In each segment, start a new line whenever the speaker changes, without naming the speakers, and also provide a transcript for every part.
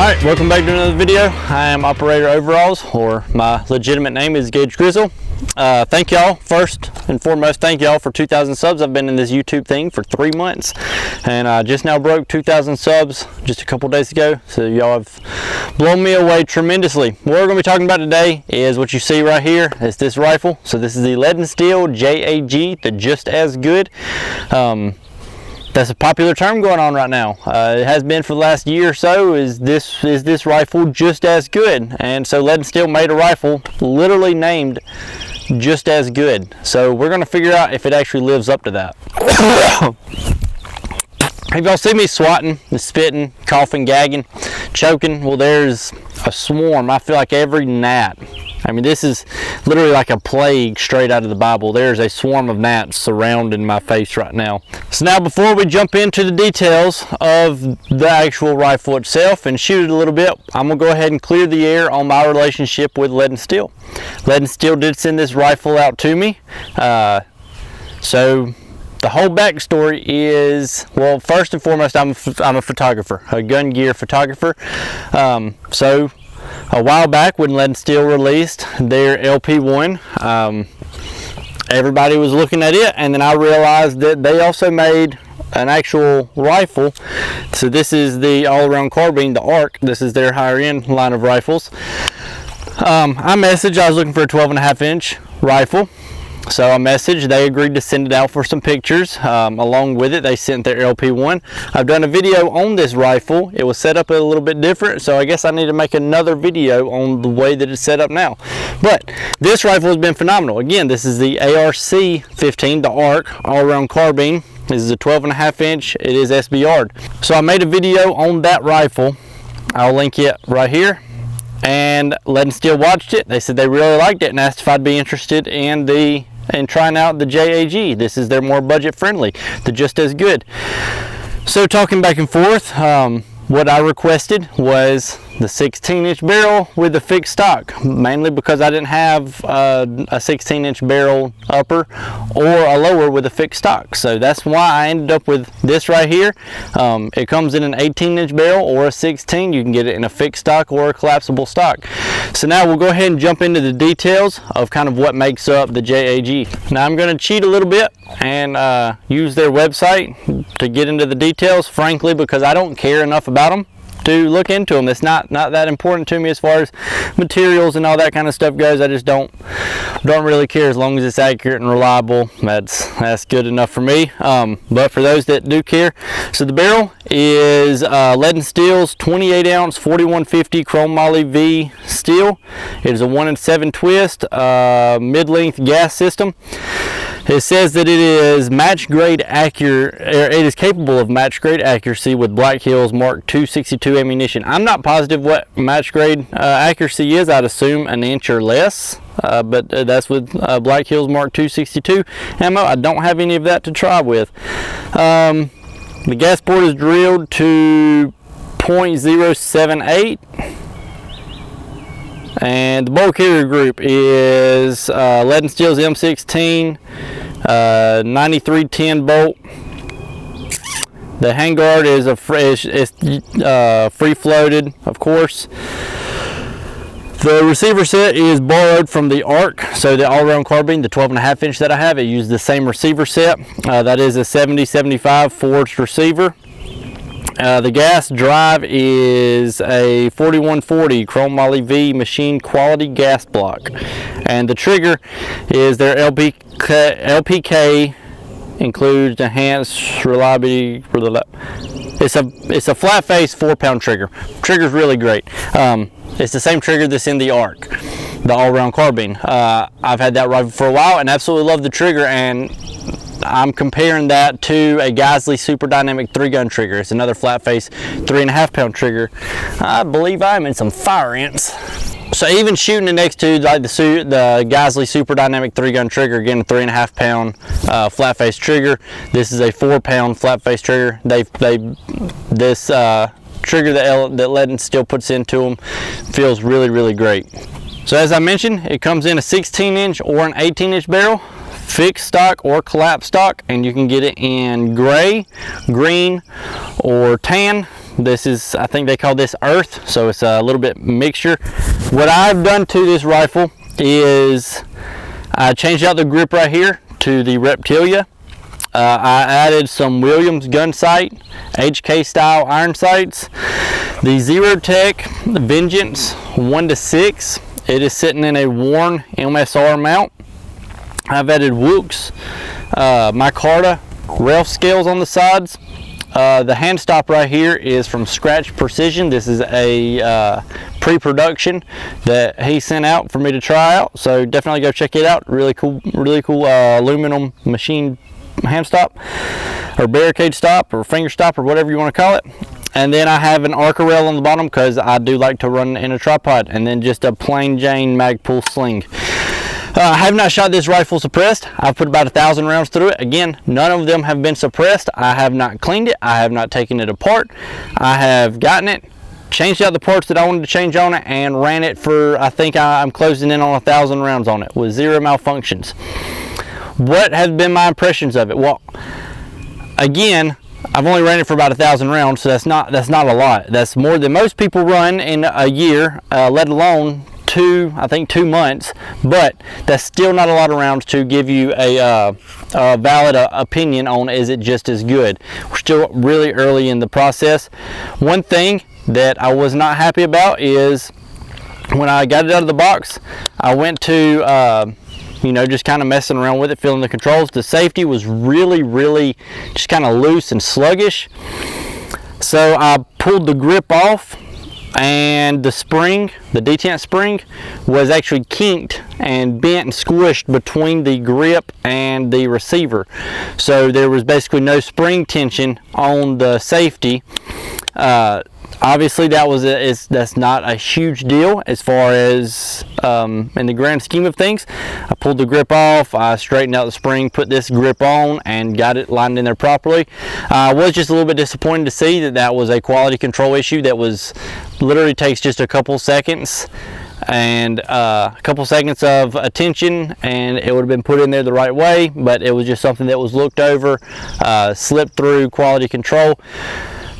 Alright, welcome back to another video. I am Operator Overalls, or my legitimate name is Gage Grizzle. Thank y'all, first and foremost, thank y'all for 2,000 subs. I've been in this YouTube thing for 3 months, and I just now broke 2,000 subs just a couple days ago, so y'all have blown me away tremendously. What we're going to be talking about today is what you see right here. It's this rifle. So this is the Lead and Steel JAG, the Just As Good. That's a popular term going on right now. It has been for the last year or so. Is this rifle just as good? And so Lead and Steel made a rifle literally named Just As Good. So we're going to figure out if it actually lives up to that. If y'all see me swatting, spitting, coughing, gagging, choking, well, there's a swarm. I feel like every gnat. I mean, this is literally like a plague straight out of the Bible. There's a swarm of gnats surrounding my face right now. So now, before we jump into the details of the actual rifle itself and shoot it a little bit, I'm going to go ahead and clear the air on my relationship with Lead and Steel. Lead and Steel did send this rifle out to me. So the whole backstory is, well, first and foremost, I'm a photographer, a gun gear photographer. So a while back when Lead and Steel released their LP1, everybody was looking at it, and then I realized that they also made an actual rifle. So this is the all-around carbine, the ARC. This is their higher end line of rifles. I was looking for a 12.5-inch rifle. So I messaged, they agreed to send it out for some pictures. Along with it, they sent their LP1. I've done a video on this rifle. It was set up a little bit different, so I guess I need to make another video on the way that it's set up now. But this rifle has been phenomenal. Again, this is the ARC-15, the ARC, all-around carbine. This is a 12.5-inch. It is SBR'd. So I made a video on that rifle. I'll link it right here. And Lead and Steel watched it. They said they really liked it and asked if I'd be interested in trying out the JAG. This is their more budget friendly, the Just As Good. So talking back and forth, what I requested was the 16-inch barrel with the fixed stock, mainly because I didn't have a 16-inch barrel upper or a lower with a fixed stock. So that's why I ended up with this right here. It comes in an 18-inch barrel or a 16. You can get it in a fixed stock or a collapsible stock. So now we'll go ahead and jump into the details of kind of what makes up the JAG. Now I'm going to cheat a little bit and use their website to get into the details, frankly, because I don't care enough about them to look into them. It's not that important to me as far as materials and all that kind of stuff goes. I just don't really care. As long as it's accurate and reliable, that's good enough for me. But for those that do care, so the barrel is Lead and Steel's 28-ounce 4150 chrome moly V steel. It is a 1-in-7 twist mid-length gas system. It says that it is match grade accurate. It is capable of match grade accuracy with Black Hills Mark 262 ammunition. I'm not positive what match grade accuracy is. I'd assume an inch or less, but that's with Black Hills Mark 262 ammo. I don't have any of that to try with. The gas port is drilled to .078. And the bolt carrier group is Lead and Steel's M16 9310 bolt. The handguard is free floated, of course. The receiver set is borrowed from the ARC, so the all-around carbine, the 12.5-inch that I have, it used the same receiver set. That is a 70-75 forged receiver. The gas drive is a 4140 chrome moly V machine quality gas block, and the trigger is their LPK includes enhanced reliability. It's a flat face 4-pound trigger. Trigger's really great. It's the same trigger that's in the ARC, the all-round carbine. I've had that rifle for a while and absolutely love the trigger, and I'm comparing that to a Geisley Super Dynamic 3-gun trigger. It's another flat face 3.5-pound trigger. I believe I'm in some fire ants. So even shooting it next to like the Geisley Super Dynamic 3-gun trigger, again a 3.5-pound flat face trigger. This is a 4-pound flat face trigger. This trigger that Lead and Steel puts into them feels really, really great. So as I mentioned, it comes in a 16-inch or an 18-inch barrel, fixed stock or collapsed stock, and you can get it in gray, green, or tan. This is, I think they call this earth, so it's a little bit mixture. What I've done to this rifle is I changed out the grip right here to the Reptilia. I added some Williams gun sight, HK style iron sights. The Zero Tech Vengeance 1-6, it is sitting in a worn MSR mount. I've added Wooks, micarta rail scales on the sides. The hand stop right here is from Scratch Precision. This is a pre-production that he sent out for me to try out, so definitely go check it out. Really cool aluminum machine hand stop, or barricade stop, or finger stop, or whatever you want to call it. And then I have an Arca rail on the bottom because I do like to run in a tripod, and then just a plain Jane Magpul sling. I have not shot this rifle suppressed. I've put about 1,000 rounds through it. Again, none of them have been suppressed. I have not cleaned it. I have not taken it apart. I have gotten it, changed out the parts that I wanted to change on it, and ran it for, I think I'm closing in on 1,000 rounds on it with 0 malfunctions. What have been my impressions of it? Well, again, I've only ran it for about 1,000 rounds, so that's not a lot. That's more than most people run in a year, let alone I think 2 months, but that's still not a lot of rounds to give you a valid opinion on is it just as good. We're still really early in the process. One thing that I was not happy about is when I got it out of the box, I went to just kind of messing around with it, feeling the controls. The safety was really just kind of loose and sluggish, so I pulled the grip off, and the spring, the detent spring, was actually kinked and bent and squished between the grip and the receiver, so there was basically no spring tension on the safety. Obviously that's not a huge deal as far as in the grand scheme of things. I pulled the grip off, I straightened out the spring, put this grip on, and got it lined in there properly. I was just a little bit disappointed to see that was a quality control issue that was literally takes just a couple seconds and a couple seconds of attention, and it would have been put in there the right way, but it was just something that was looked over, slipped through quality control.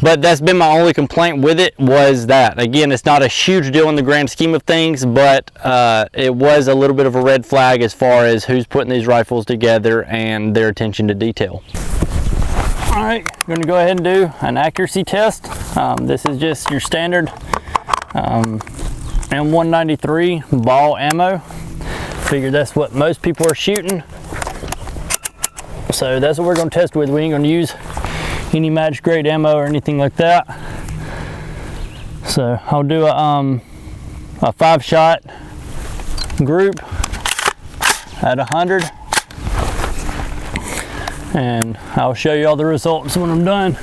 But that's been my only complaint with it, was that. Again, it's not a huge deal in the grand scheme of things, but it was a little bit of a red flag as far as who's putting these rifles together and their attention to detail. All right, I'm going to go ahead and do an accuracy test. This is just your standard M193 ball ammo. Figure that's what most people are shooting. So that's what we're going to test with. We ain't going to use any match grade ammo or anything like that. So I'll do a 5-shot group at 100, and I'll show you all the results when I'm done.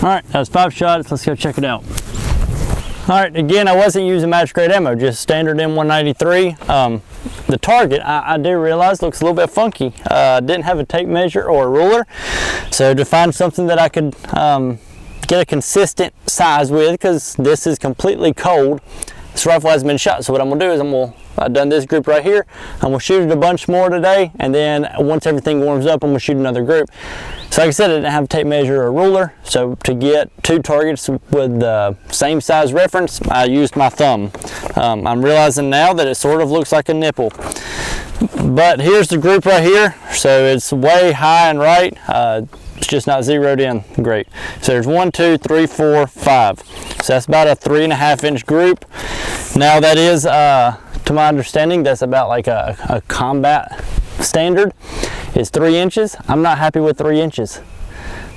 All right, that was 5 shots. Let's go check it out. All right, again, I wasn't using match grade ammo, just standard M193. The target, I do realize, looks a little bit funky. Didn't have a tape measure or a ruler, so to find something that I could get a consistent size with, because this is completely cold. This rifle hasn't been shot, so what I'm gonna do is I've done this group right here. I'm gonna shoot it a bunch more today, and then once everything warms up, I'm gonna shoot another group. So like I said, I didn't have a tape measure or a ruler, so to get 2 targets with the same size reference, I used my thumb. I'm realizing now that it sort of looks like a nipple. But here's the group right here, so it's way high and right. It's just not zeroed in great. So there's 1, 2, 3, 4, 5. So that's about a 3.5 inch group. Now that is, to my understanding, that's about like a combat standard is 3 inches. I'm not happy with 3 inches.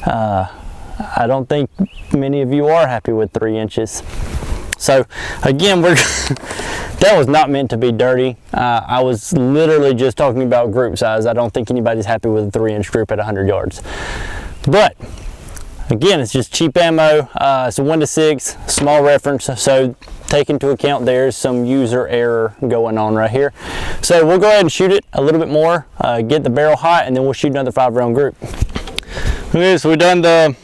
I don't think many of you are happy with 3 inches. So again, that was not meant to be dirty. I was literally just talking about group size. I don't think anybody's happy with a 3-inch group at 100 yards. But again, it's just cheap ammo. It's a 1-6, small reference. So take into account there's some user error going on right here. So we'll go ahead and shoot it a little bit more, get the barrel hot, and then we'll shoot another 5-round group. Okay, so we've done the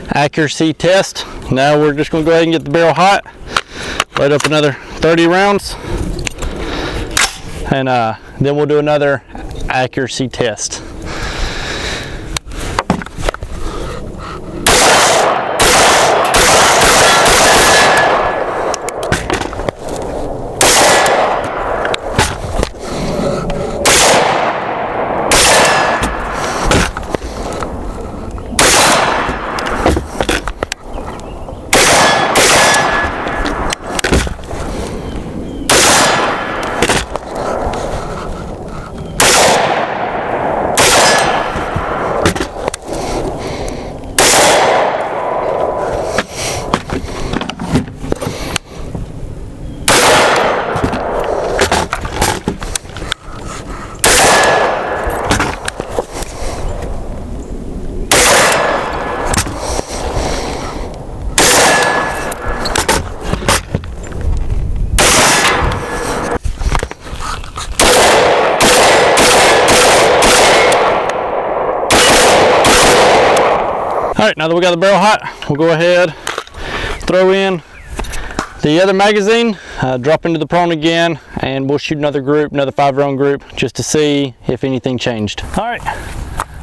accuracy test. Now we're just going to go ahead and get the barrel hot, load up another 30 rounds, and then we'll do another accuracy test. All right, now that we got the barrel hot, we'll go ahead, throw in the other magazine, drop into the prone again, and we'll shoot another group, another 5-round group, just to see if anything changed. All right,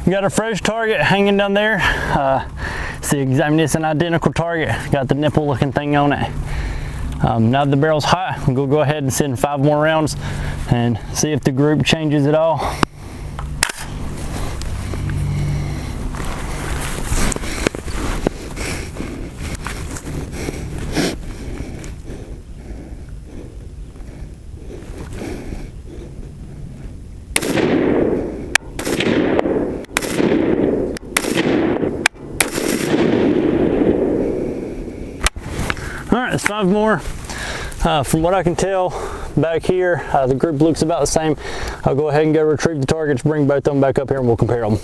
we got our fresh target hanging down there. See, it's an identical target. Got the nipple looking thing on it. Now that the barrel's hot, we'll go ahead and send 5 more rounds and see if the group changes at all. All right, it's 5 more. From what I can tell back here, the group looks about the same. I'll go ahead and go retrieve the targets, bring both of them back up here, and we'll compare them.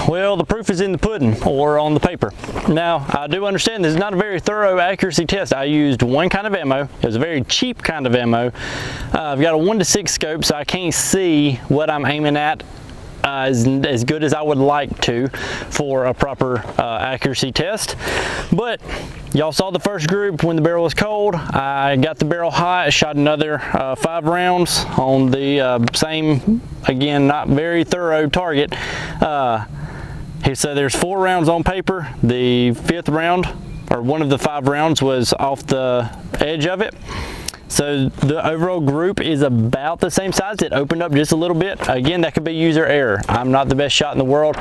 Well, the proof is in the pudding, or on the paper. Now, I do understand this is not a very thorough accuracy test. I used one kind of ammo. It was a very cheap kind of ammo. I've got a 1:6 scope, so I can't see what I'm aiming at as good as I would like to for a proper accuracy test. But y'all saw the first group when the barrel was cold. I got the barrel hot, shot another 5 rounds on the same, again, not very thorough target. So there's 4 rounds on paper. The 5th round, or one of the 5 rounds, was off the edge of it. So the overall group is about the same size. It opened up just a little bit. Again, that could be user error. I'm not the best shot in the world,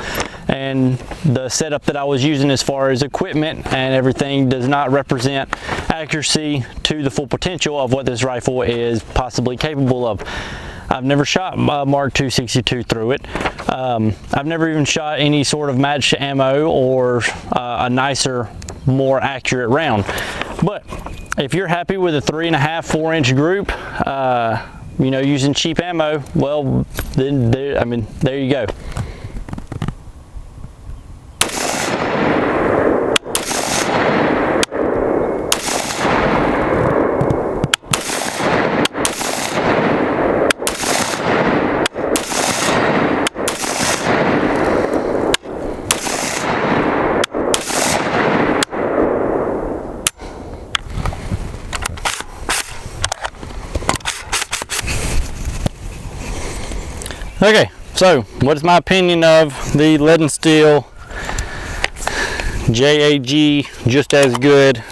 and the setup that I was using as far as equipment and everything does not represent accuracy to the full potential of what this rifle is possibly capable of. I've never shot Mark II 62 through it. I've never even shot any sort of matched ammo or a nicer, more accurate round. But if you're happy with a 3.5, 4-inch group, you know, using cheap ammo, well, then there you go. Okay, so what is my opinion of the Lead and Steel JAG, just as good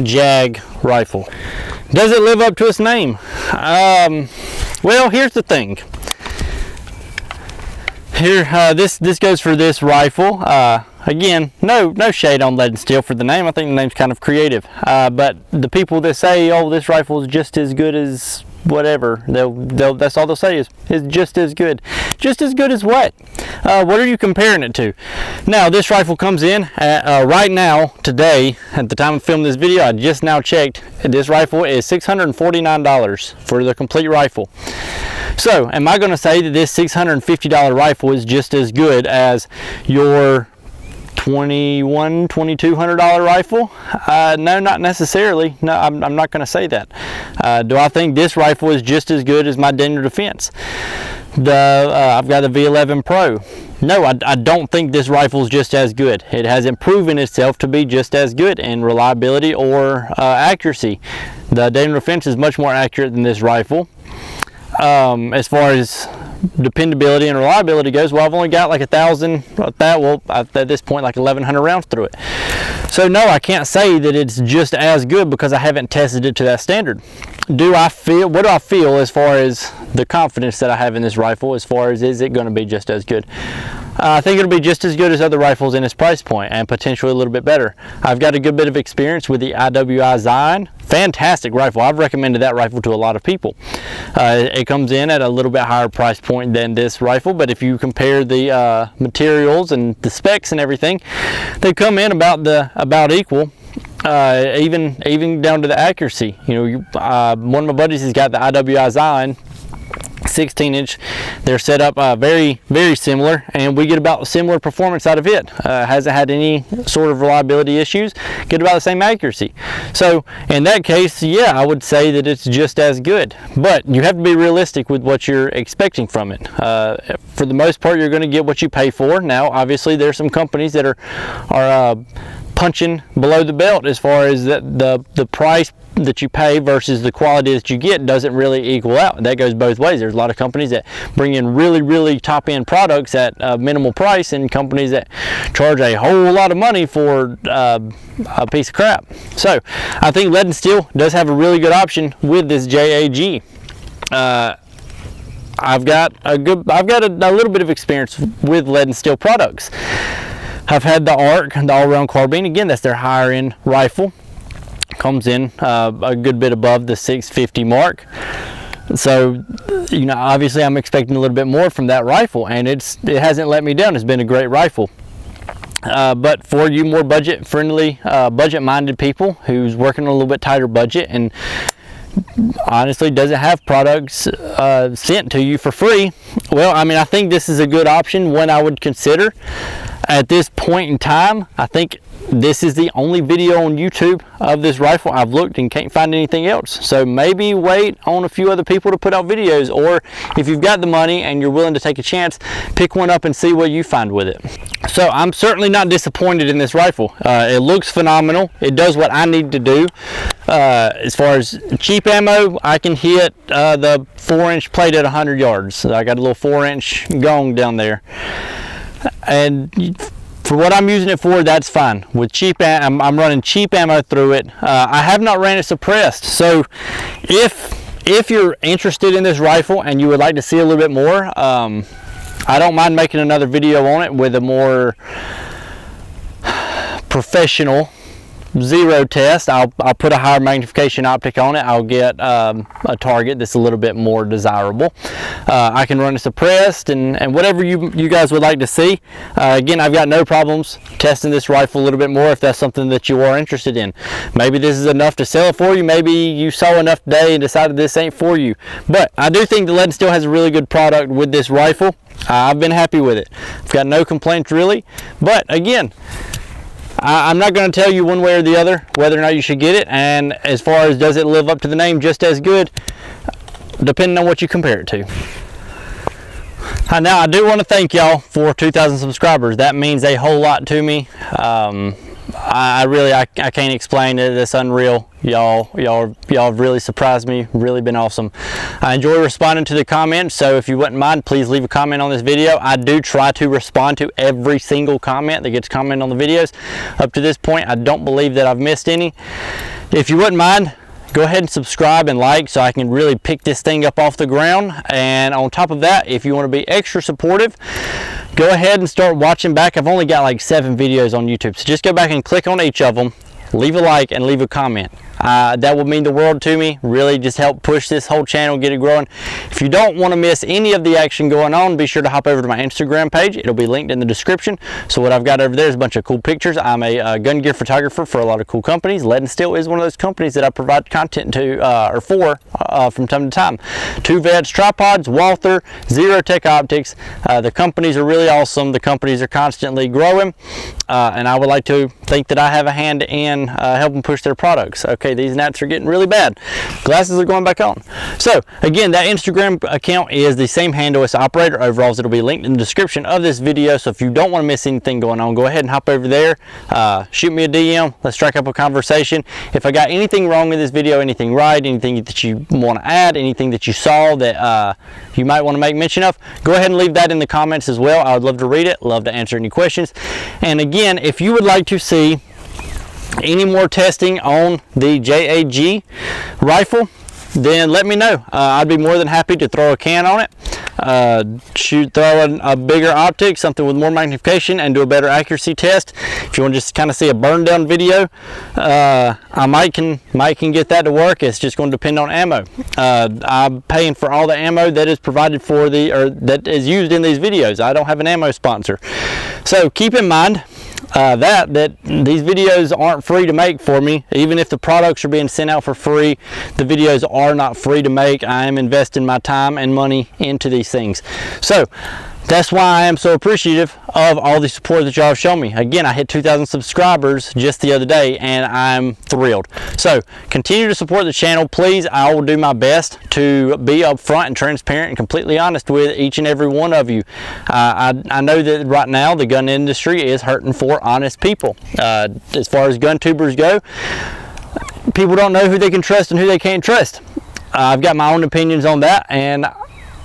JAG rifle? Does it live up to its name? Well, here's the thing. Here, this goes for this rifle. Again, no shade on Lead and Steel for the name. I think the name's kind of creative. But the people that say, oh, this rifle is just as good as whatever, that's all they'll say is just as good. Just as good as what? What are you comparing it to? Now, this rifle comes in at, right now, today, at the time of filming this video, I just now checked, this rifle is $649 for the complete rifle. So, am I going to say that this $650 rifle is just as good as your $2,200 rifle? No, not necessarily. No, I'm not going to say that. Do I think this rifle is just as good as my Daniel Defense? I've got the V11 Pro. No, I don't think this rifle is just as good. It hasn't proven itself to be just as good in reliability or accuracy. The Daniel Defense is much more accurate than this rifle. As far as dependability and reliability goes, well, I've only got like 1,000, well, at this point, like 1,100 rounds through it. So no, I can't say that it's just as good because I haven't tested it to that standard. What do I feel as far as the confidence that I have in this rifle, as far as is it going to be just as good? I think it'll be just as good as other rifles in its price point, and potentially a little bit better. I've got a good bit of experience with the IWI Zion. Fantastic rifle. I've recommended that rifle to a lot of people. It comes in at a little bit higher price point than this rifle, but if you compare the materials and the specs and everything, they come in about equal. Even down to the accuracy. You know, one of my buddies has got the IWI Zion 16-inch. They're set up very, very similar, and we get about similar performance out of it. Hasn't had any sort of reliability issues. Get about the same accuracy. So in that case, yeah, I would say that it's just as good. But you have to be realistic with what you're expecting from it. For the most part, you're going to get what you pay for. Now, obviously, there's some companies that are punching below the belt as far as the price that you pay versus the quality that you get doesn't really equal out. That goes both ways. There's a lot of companies that bring in really, really top-end products at a minimal price, and companies that charge a whole lot of money for a piece of crap. So I think Lead and Steel does have a really good option with this JAG. I've got a little bit of experience with Lead and Steel products. I've had the ARC, the all-round carbine. Again, that's their higher end rifle. Comes in a good bit above the 650 mark. So, you know, obviously I'm expecting a little bit more from that rifle, and it hasn't let me down. It's been a great rifle. But for you more budget-friendly, budget-minded people who's working on a little bit tighter budget and honestly doesn't have products sent to you for free, well, I mean, I think this is a good option, one I would consider. At this point in time, I think this is the only video on YouTube of this rifle. I've looked and can't find anything else. So maybe wait on a few other people to put out videos, or if you've got the money and you're willing to take a chance, pick one up and see what you find with it. So I'm certainly not disappointed in this rifle. It looks phenomenal. It does what I need to do. As far as cheap ammo, I can hit the 4-inch plate at 100 yards. So I got a little 4-inch gong down there. And for what I'm using it for, that's fine. With cheap, I'm running cheap ammo through it. I have not ran it suppressed. So if you're interested in this rifle and you would like to see a little bit more, I don't mind making another video on it with a more professional zero test. I'll put a higher magnification optic on it. I'll get a target that's a little bit more desirable. I can run it suppressed and whatever you guys would like to see. Again, I've got no problems testing this rifle a little bit more if that's something that you are interested in. Maybe this is enough to sell it for you. Maybe you saw enough today and decided this ain't for you. But I do think the Lead and Steel has a really good product with this rifle. I've been happy with it. I've got no complaints really. But again, I'm not going to tell you one way or the other whether or not you should get it, and as far as does it live up to the name just as good, depending on what you compare it to. Now I do want to thank y'all for 2,000 subscribers. That means a whole lot to me. I can't explain it. It's unreal. Y'all have really surprised me, really been awesome. I enjoy responding to the comments, so if you wouldn't mind, please leave a comment on this video. I do try to respond to every single comment that gets commented on the videos. Up to this point, I don't believe that I've missed any. If you wouldn't mind, go ahead and subscribe and like so I can really pick this thing up off the ground. And on top of that, if you want to be extra supportive, go ahead and start watching back. I've only got like 7 videos on YouTube, so just go back and click on each of them, leave a like and leave a comment. that would mean the world to me. Really just help push this whole channel, get it growing. If you don't want to miss any of the action going on, be sure to hop over to my Instagram page. It'll be linked in the description. So what I've got over there is a bunch of cool pictures. I'm a gun gear photographer for a lot of cool companies. Lead and Steel is one of those companies that I provide content to or for from time to time. 2Vets tripods, Walther, Zero Tech Optics. The companies are really awesome. The companies are constantly growing, and I would like to think that I have a hand in helping push their products. Okay, these gnats are getting really bad. Glasses are going back on. So again, that Instagram account is the same handle as Operator Overalls. It'll be linked in the description of this video. So if you don't want to miss anything going on, go ahead and hop over there. Shoot me a DM. Let's strike up a conversation. If I got anything wrong in this video, anything right, anything that you want to add, anything that you saw that you might want to make mention of, go ahead and leave that in the comments as well. I would love to read it, love to answer any questions. And again, if you would like to see any more testing on the JAG rifle, then let me know. I'd be more than happy to throw a can on it, throw a bigger optic, something with more magnification, and do a better accuracy test. If you want to just kind of see a burn down video, I might can get that to work. It's just going to depend on ammo. I'm paying for all the ammo that is provided for that is used in these videos. I don't have an ammo sponsor, so keep in mind that these videos aren't free to make for me. Even if the products are being sent out for free, the videos are not free to make. I am investing my time and money into these things. So that's why I am so appreciative of all the support that y'all have shown me. Again, I hit 2,000 subscribers just the other day, and I'm thrilled. So continue to support the channel, please. I will do my best to be upfront and transparent and completely honest with each and every one of you. I know that right now the gun industry is hurting for honest people. As far as gun tubers go, people don't know who they can trust and who they can't trust. I've got my own opinions on that, and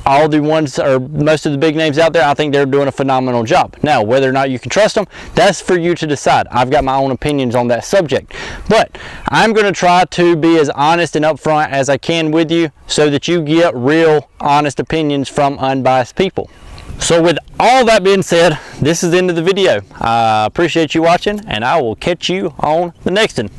all the ones, or most of the big names out there, I think they're doing a phenomenal job. Now, whether or not you can trust them, that's for you to decide. I've got my own opinions on that subject, but I'm going to try to be as honest and upfront as I can with you so that you get real, honest opinions from unbiased people. So with all that being said, this is the end of the video. I appreciate you watching, and I will catch you on the next one.